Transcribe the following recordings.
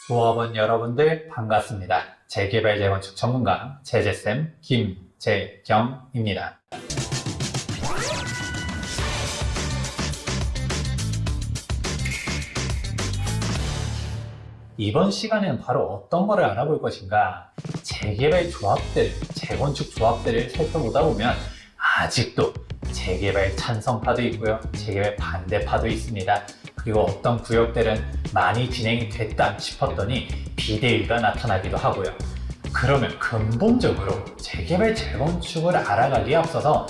조합원 여러분들 반갑습니다. 재개발 재건축 전문가 재재쌤 김재경입니다. 이번 시간에는 바로 어떤 거를 알아볼 것인가? 재개발 조합들, 재건축 조합들을 살펴보다 보면 아직도 재개발 찬성파도 있고요, 재개발 반대파도 있습니다. 그리고 어떤 구역들은 많이 진행이 됐다 싶었더니 비대위가 나타나기도 하고요. 그러면 근본적으로 재개발 재건축을 알아가기에 앞서서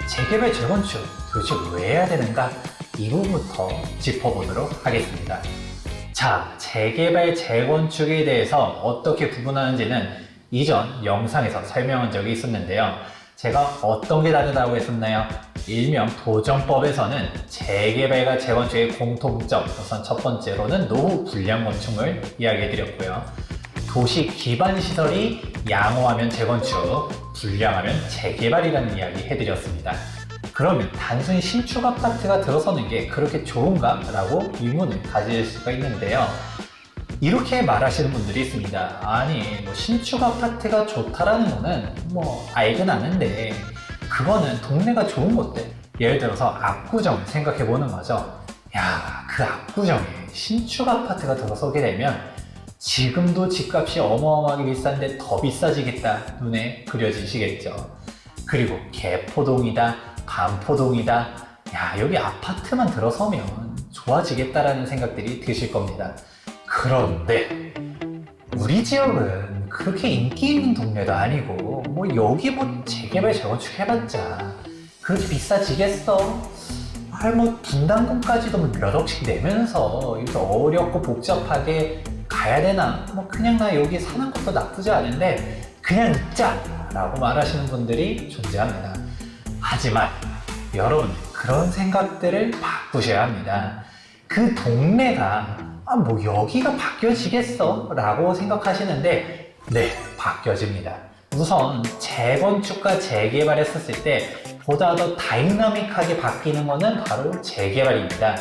재개발 재건축 도대체 왜 해야 되는가? 이 부분부터 짚어보도록 하겠습니다. 자, 재개발 재건축에 대해서 어떻게 구분하는지는 이전 영상에서 설명한 적이 있었는데요. 제가 어떤 게 다르다고 했었나요? 일명 도정법에서는 재개발과 재건축의 공통점, 우선 첫 번째로는 노후 불량 건축물 이야기해드렸고요. 도시 기반 시설이 양호하면 재건축, 불량하면 재개발이라는 이야기 해드렸습니다. 그러면 단순히 신축 아파트가 들어서는 게 그렇게 좋은가? 라고 의문을 가질 수가 있는데요. 이렇게 말하시는 분들이 있습니다. 아니, 신축 아파트가 좋다라는 거는 알긴 아는데 그거는 동네가 좋은 곳들, 예를 들어서 압구정 생각해 보는 거죠. 야, 그 압구정에 신축 아파트가 들어서게 되면 지금도 집값이 어마어마하게 비싼데 더 비싸지겠다 눈에 그려지시겠죠. 그리고 개포동이다, 반포동이다, 야, 여기 아파트만 들어서면 좋아지겠다라는 생각들이 드실 겁니다. 그런데 우리 지역은 그렇게 인기 있는 동네도 아니고 여기 재개발 재건축 해봤자 그렇게 비싸지겠어? 분담금까지도 몇 억씩 내면서 이렇게 어렵고 복잡하게 가야 되나? 그냥 나 여기 사는 것도 나쁘지 않은데 그냥 있자! 라고 말하시는 분들이 존재합니다. 하지만 여러분, 그런 생각들을 바꾸셔야 합니다. 그 동네가 여기가 바뀌어지겠어? 라고 생각하시는데 네, 바뀌어집니다. 우선 재건축과 재개발했었을 때 보다 더 다이나믹하게 바뀌는 것은 바로 재개발입니다.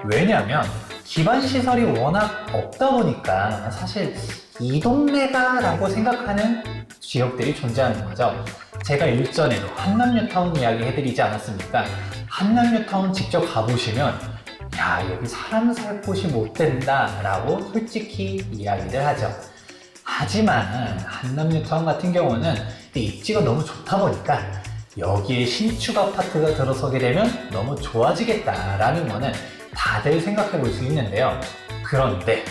왜냐하면 기반시설이 워낙 없다 보니까 사실 이 동네가 라고 생각하는 지역들이 존재하는 거죠. 제가 일전에도 한남뉴타운 이야기 해드리지 않았습니까? 한남뉴타운 직접 가보시면 야, 여기 사람 살 곳이 못 된다 라고 솔직히 이야기를 하죠. 하지만 한남뉴타운 같은 경우는 입지가 너무 좋다 보니까 여기에 신축 아파트가 들어서게 되면 너무 좋아지겠다 라는 거는 다들 생각해 볼 수 있는데요. 그런데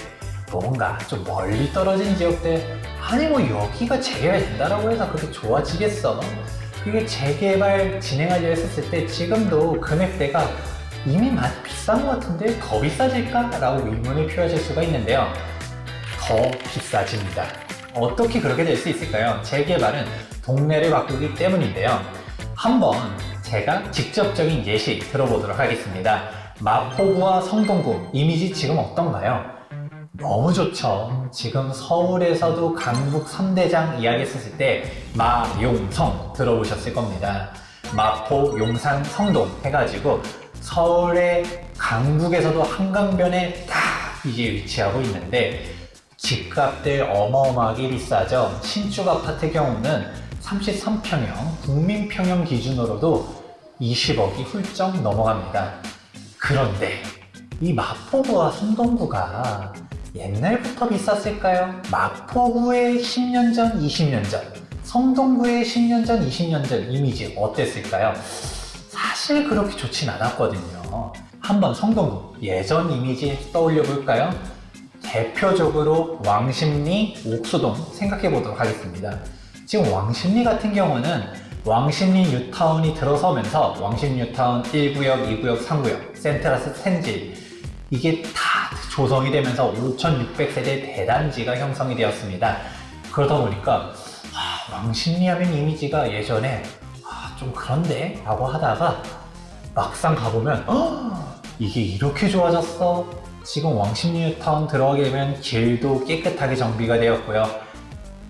뭔가 좀 멀리 떨어진 지역들, 아니 여기가 재개발 된다라고 해서 그렇게 좋아지겠어? 이게 재개발 진행하려 했었을 때 지금도 금액대가 이미 많이 비싼 것 같은데 더 비싸질까? 라고 의문을 표하실 수가 있는데요. 더 비싸집니다. 어떻게 그렇게 될 수 있을까요? 재개발은 동네를 바꾸기 때문인데요. 한번 제가 직접적인 예시 들어보도록 하겠습니다. 마포구와 성동구 이미지 지금 어떤가요? 너무 좋죠. 지금 서울에서도 강북 3대장 이야기했었을 때 마용성 들어보셨을 겁니다. 마포, 용산, 성동 해가지고 서울의 강북에서도 한강변에 딱 이게 위치하고 있는데 집값들 어마어마하게 비싸죠. 신축 아파트 경우는 33평형, 국민평형 기준으로도 20억이 훌쩍 넘어갑니다. 그런데 이 마포구와 성동구가 옛날부터 비쌌을까요? 마포구의 10년 전, 20년 전, 성동구의 10년 전, 20년 전 이미지 어땠을까요? 사실 그렇게 좋진 않았거든요. 한번 성동구 예전 이미지 떠올려 볼까요? 대표적으로 왕십리, 옥수동 생각해 보도록 하겠습니다. 지금 왕십리 같은 경우는 왕십리 뉴타운이 들어서면서 왕십리 뉴타운 1구역, 2구역, 3구역, 센트라스 텐질 이게 다 조성이 되면서 5,600세대 대단지가 형성이 되었습니다. 그러다 보니까 왕십리 하면 이미지가 예전에 좀 그런데? 라고 하다가 막상 가보면 이게 이렇게 좋아졌어? 지금 왕십리 뉴타운 들어가게 되면 길도 깨끗하게 정비가 되었고요.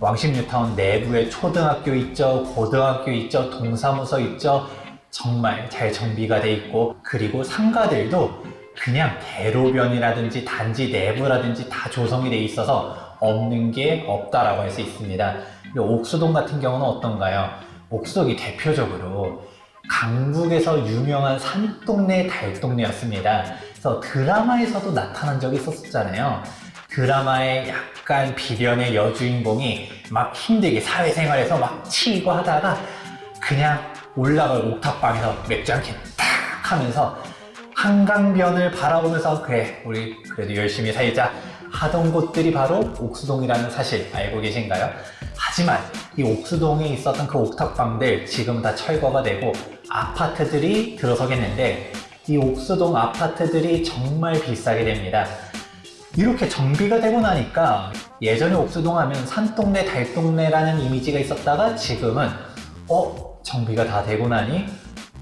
왕십리 뉴타운 내부에 초등학교 있죠, 고등학교 있죠, 동사무소 있죠. 정말 잘 정비가 돼 있고, 그리고 상가들도 그냥 대로변이라든지 단지 내부라든지 다 조성이 돼 있어서 없는 게 없다라고 할 수 있습니다. 옥수동 같은 경우는 어떤가요? 옥수동이 대표적으로 강북에서 유명한 산동네 달동네였습니다. 그래서 드라마에서도 나타난 적이 있었잖아요. 드라마에 약간 비련의 여주인공이 막 힘들게 사회생활에서 막 치이고 하다가 그냥 올라갈 옥탑방에서 맥주 한 캔 탁 하면서 한강변을 바라보면서 그래 우리 그래도 열심히 살자 하던 곳들이 바로 옥수동이라는 사실 알고 계신가요? 하지만 이 옥수동에 있었던 그 옥탑방들 지금 다 철거가 되고 아파트들이 들어서겠는데 이 옥수동 아파트들이 정말 비싸게 됩니다. 이렇게 정비가 되고 나니까 예전에 옥수동 하면 산동네 달동네라는 이미지가 있었다가 지금은 정비가 다 되고 나니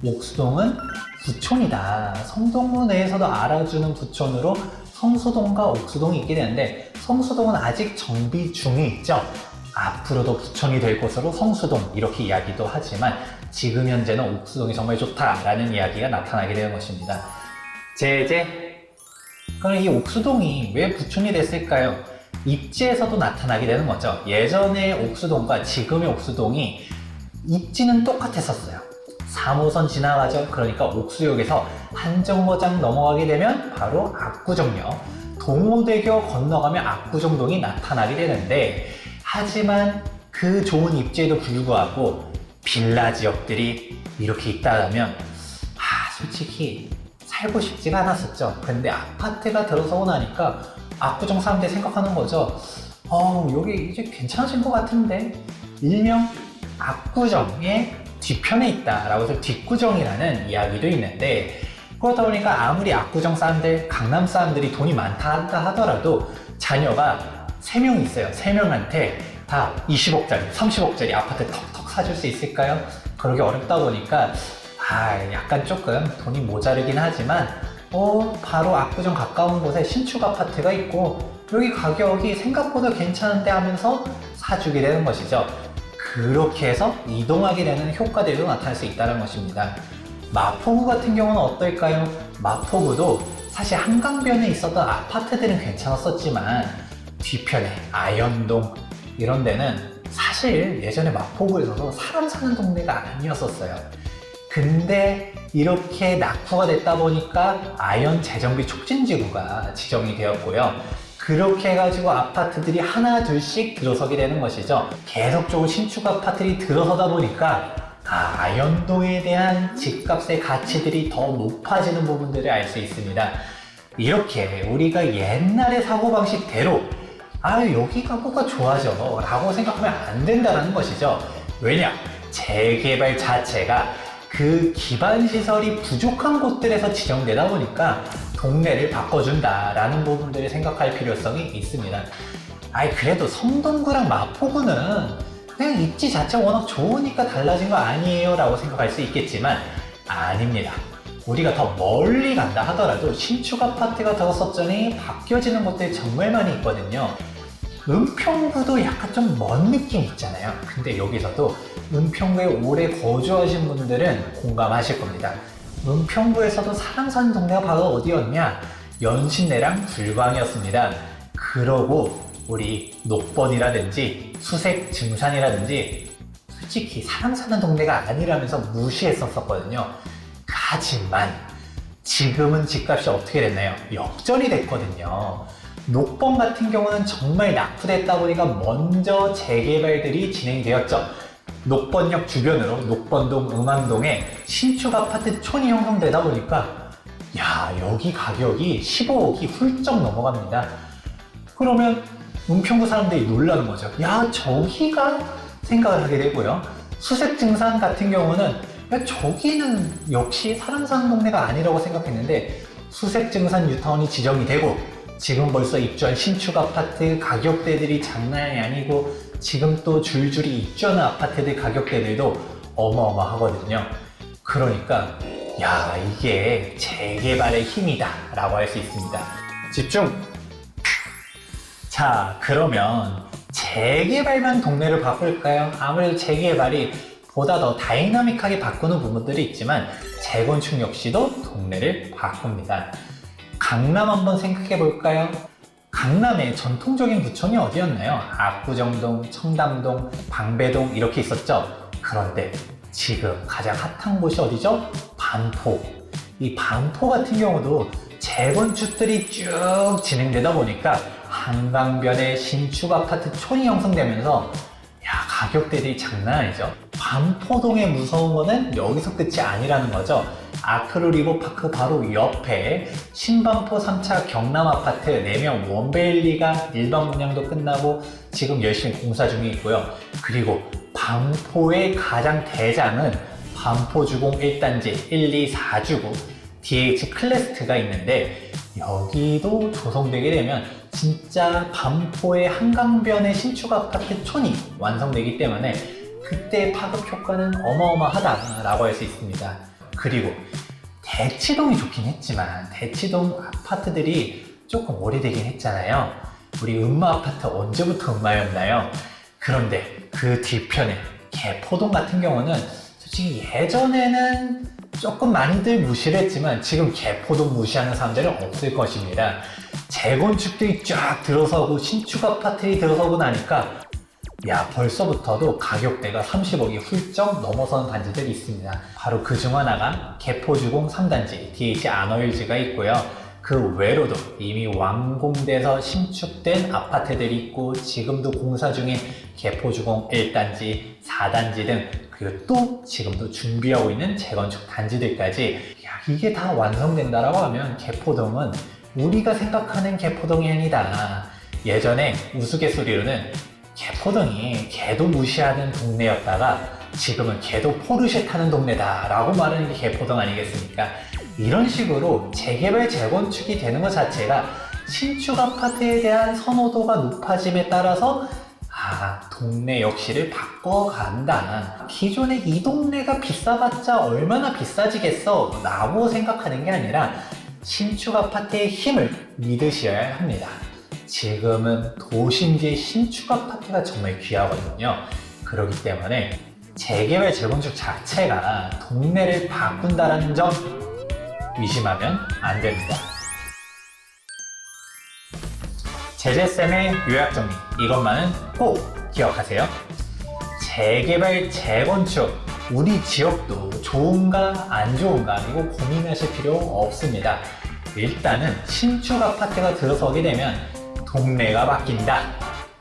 옥수동은 부촌이다. 성동구 내에서도 알아주는 부촌으로 성수동과 옥수동이 있게 되는데 성수동은 아직 정비 중에 있죠. 앞으로도 부촌이 될 곳으로 성수동 이렇게 이야기도 하지만 지금 현재는 옥수동이 정말 좋다라는 이야기가 나타나게 되는 것입니다. 그럼 이 옥수동이 왜 부촌이 됐을까요? 입지에서도 나타나게 되는 거죠. 예전의 옥수동과 지금의 옥수동이 입지는 똑같았었어요. 3호선 지나가죠. 그러니까 옥수역에서 한정거장 넘어가게 되면 바로 압구정역, 동호대교 건너가면 압구정동이 나타나게 되는데 하지만 그 좋은 입지에도 불구하고 빌라 지역들이 이렇게 있다면 솔직히 살고 싶지가 않았었죠. 근데 아파트가 들어서고 나니까 압구정 사람들이 생각하는 거죠. 여기 이제 괜찮아진 것 같은데 일명 압구정의 뒤편에 있다라고 해서 뒷구정이라는 이야기도 있는데 그러다 보니까 아무리 압구정 사람들, 강남 사람들이 돈이 많다 하더라도 자녀가 3명 있어요. 3명한테 다 20억짜리, 30억짜리 아파트 턱턱 사줄 수 있을까요? 그러기 어렵다 보니까 약간 조금 돈이 모자르긴 하지만 바로 압구정 가까운 곳에 신축 아파트가 있고 여기 가격이 생각보다 괜찮은데 하면서 사주게 되는 것이죠. 그렇게 해서 이동하게 되는 효과들도 나타날 수 있다는 것입니다. 마포구 같은 경우는 어떨까요? 마포구도 사실 한강변에 있었던 아파트들은 괜찮았었지만 뒤편에 아현동 이런 데는 사실 예전에 마포구에서도 사람 사는 동네가 아니었었어요. 근데 이렇게 낙후가 됐다 보니까 아현 재정비 촉진지구가 지정이 되었고요. 그렇게 해가지고 아파트들이 하나 둘씩 들어서게 되는 것이죠. 계속적으로 신축 아파트들이 들어서다 보니까 아현동에 대한 집값의 가치들이 더 높아지는 부분들을 알 수 있습니다. 이렇게 우리가 옛날의 사고방식대로 여기가 뭐가 좋아져 라고 생각하면 안 된다는 것이죠. 왜냐? 재개발 자체가 그 기반시설이 부족한 곳들에서 지정되다 보니까 동네를 바꿔준다라는 부분들을 생각할 필요성이 있습니다. 그래도 성동구랑 마포구는 그냥 입지 자체가 워낙 좋으니까 달라진 거 아니에요 라고 생각할 수 있겠지만 아닙니다. 우리가 더 멀리 간다 하더라도 신축 아파트가 들어섰더니 바뀌어지는 곳들이 정말 많이 있거든요. 은평구도 약간 좀 먼 느낌 있잖아요. 근데 여기서도 은평구에 오래 거주하신 분들은 공감하실 겁니다. 은평구에서도 사람 사는 동네가 바로 어디였냐? 연신내랑 불광이었습니다. 그러고 우리 녹번이라든지 수색 증산이라든지 솔직히 사람 사는 동네가 아니라면서 무시했었거든요. 하지만 지금은 집값이 어떻게 됐나요? 역전이 됐거든요. 녹번 같은 경우는 정말 낙후됐다 보니까 먼저 재개발들이 진행되었죠. 녹번역 주변으로 녹번동, 응암동에 신축 아파트 촌이 형성되다 보니까 여기 가격이 15억이 훌쩍 넘어갑니다. 그러면 은평구 사람들이 놀라는 거죠. 저기가 생각을 하게 되고요. 수색증산 같은 경우는 저기는 역시 사람 사는 동네가 아니라고 생각했는데 수색증산 뉴타운이 지정이 되고 지금 벌써 입주한 신축 아파트 가격대들이 장난이 아니고 지금 또 줄줄이 입주하는 아파트들 가격대들도 어마어마하거든요. 그러니까 이게 재개발의 힘이다 라고 할 수 있습니다. 집중! 자, 그러면 재개발만 동네를 바꿀까요? 아무래도 재개발이 보다 더 다이나믹하게 바꾸는 부분들이 있지만 재건축 역시도 동네를 바꿉니다. 강남 한번 생각해 볼까요? 강남의 전통적인 구청이 어디였나요? 압구정동, 청담동, 방배동 이렇게 있었죠? 그런데 지금 가장 핫한 곳이 어디죠? 반포. 이 반포 같은 경우도 재건축들이 쭉 진행되다 보니까 한강변에 신축 아파트 촌이 형성되면서 가격대들이 장난 아니죠. 반포동의 무서운 거는 여기서 끝이 아니라는 거죠. 아크루 리버파크 바로 옆에 신반포 3차 경남 아파트 4명 원베일리가 일반 분양도 끝나고 지금 열심히 공사 중에 있고요. 그리고 반포의 가장 대장은 반포주공 1단지 1, 2, 4주구 DH 클래스트가 있는데 여기도 조성되게 되면 진짜 반포의 한강변의 신축 아파트 촌이 완성되기 때문에 그때 파급 효과는 어마어마하다라고 할 수 있습니다. 그리고 대치동이 좋긴 했지만 대치동 아파트들이 조금 오래되긴 했잖아요. 우리 음마 아파트 언제부터 음마였나요? 그런데 그 뒤편에 개포동 같은 경우는 솔직히 예전에는 조금 많이들 무시를 했지만 지금 개포동 무시하는 사람들은 없을 것입니다. 재건축들이 쫙 들어서고 신축 아파트들이 들어서고 나니까 벌써부터도 가격대가 30억이 훌쩍 넘어선 단지들이 있습니다. 바로 그 중 하나가 개포주공 3단지 DH 아너힐즈가 있고요. 그 외로도 이미 완공돼서 신축된 아파트들이 있고 지금도 공사 중인 개포주공 1단지, 4단지 등 그리고 또 지금도 준비하고 있는 재건축 단지들까지 이게 다 완성된다라고 하면 개포동은 우리가 생각하는 개포동이 아니다. 예전에 우스갯소리로는 개포동이 개도 무시하는 동네였다가 지금은 개도 포르쉐 타는 동네다 라고 말하는 게 개포동 아니겠습니까? 이런 식으로 재개발 재건축이 되는 것 자체가 신축 아파트에 대한 선호도가 높아짐에 따라서 동네 역시를 바꿔간다. 기존에 이 동네가 비싸봤자 얼마나 비싸지겠어 라고 생각하는 게 아니라 신축 아파트의 힘을 믿으셔야 합니다. 지금은 도심지의 신축 아파트가 정말 귀하거든요. 그렇기 때문에 재개발 재건축 자체가 동네를 바꾼다는 점 의심하면 안 됩니다. 제재쌤의 요약 정리, 이것만은 꼭 기억하세요. 재개발 재건축, 우리 지역도 좋은가 안 좋은가 이거 고민하실 필요 없습니다. 일단은 신축 아파트가 들어서게 되면 동네가 바뀐다.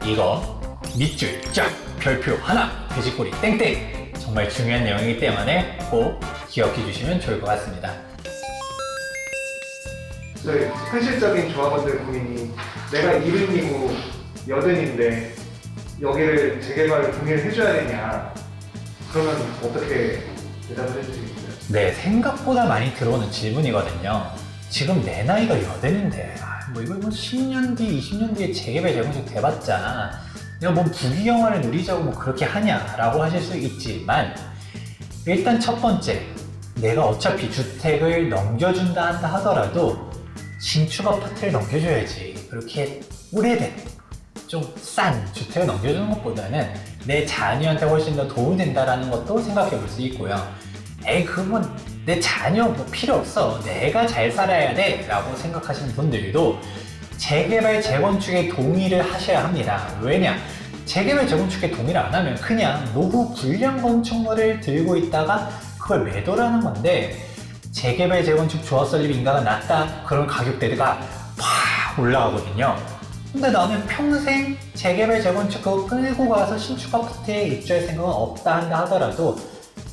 이거 밑줄 쫙 별표 하나 돼지꼬리 땡땡 정말 중요한 내용이기 때문에 꼭 기억해 주시면 좋을 것 같습니다. 저희 현실적인 조합원들 고민이 내가 70이고 80인데 여기를 재개발을 동의를 해줘야 되냐, 그러면 어떻게 대답을 해주시겠어요? 네, 생각보다 많이 들어오는 질문이거든요. 지금 내 나이가 80인데 이거 10년 뒤, 20년 뒤에 재개발 재건축 돼봤자 내가 뭔 부귀영화를 누리자고 뭐 그렇게 하냐라고 하실 수 있지만, 일단 첫 번째, 내가 어차피 주택을 넘겨준다 한다 하더라도 신축 아파트를 넘겨줘야지. 그렇게 오래된 좀 싼 주택을 넘겨주는 것보다는 내 자녀한테 훨씬 더 도움이 된다는 것도 생각해 볼 수 있고요. 그건 내 자녀 뭐 필요 없어, 내가 잘 살아야 돼 라고 생각하시는 분들도 재개발 재건축에 동의를 하셔야 합니다. 왜냐? 재개발 재건축에 동의를 안 하면 그냥 노후 불량 건축물을 들고 있다가 그걸 매도를 하는 건데, 재개발 재건축 조합 설립 인가가 낮다 그런 가격대가 팍 올라가거든요. 근데 나는 평생 재개발 재건축 그거 끌고 가서 신축 아파트에 입주할 생각은 없다 한다 하더라도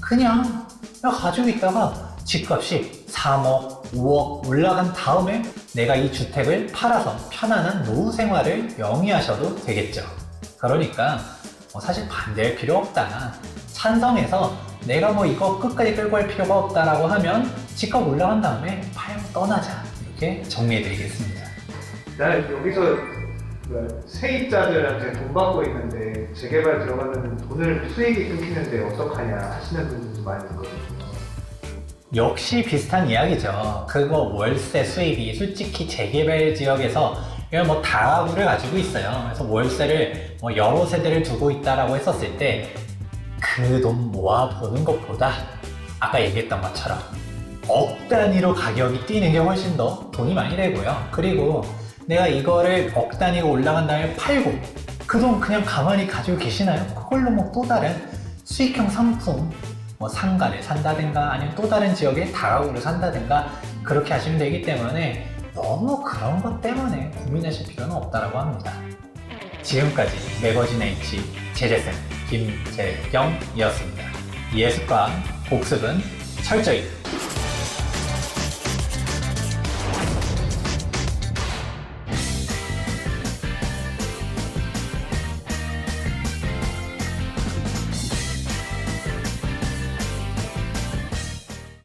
그냥 가지고 있다가 집값이 3억, 5억 올라간 다음에 내가 이 주택을 팔아서 편안한 노후 생활을 영위하셔도 되겠죠. 그러니까 사실 반대할 필요 없다. 찬성해서 내가 이거 끝까지 끌고 갈 필요가 없다라고 하면 집값 올라간 다음에 팔고 떠나자. 이렇게 정리해드리겠습니다. 나는 여기서 세입자들한테 돈 받고 있는데 재개발 들어가면 돈을 수익이 끊기는데 어떡하냐 하시는 분들도 많이 있거든요. 역시 비슷한 이야기죠. 그거 월세 수입이 솔직히 재개발 지역에서 이런 다가구를 가지고 있어요. 그래서 월세를 여러 세대를 두고 있다라고 했었을 때 그 돈 모아 보는 것보다 아까 얘기했던 것처럼 억 단위로 가격이 뛰는 게 훨씬 더 돈이 많이 되고요. 그리고 내가 이거를 억 단위가 올라간 다음에 팔고 그 돈 그냥 가만히 가지고 계시나요? 그걸로 뭐 또 다른 수익형 상품, 뭐 상가를 산다든가 아니면 또 다른 지역의 다가구를 산다든가 그렇게 하시면 되기 때문에 너무 그런 것 때문에 고민하실 필요는 없다고 합니다. 지금까지 매거진 H 제재쌤 김재경이었습니다. 예습과 복습은 철저히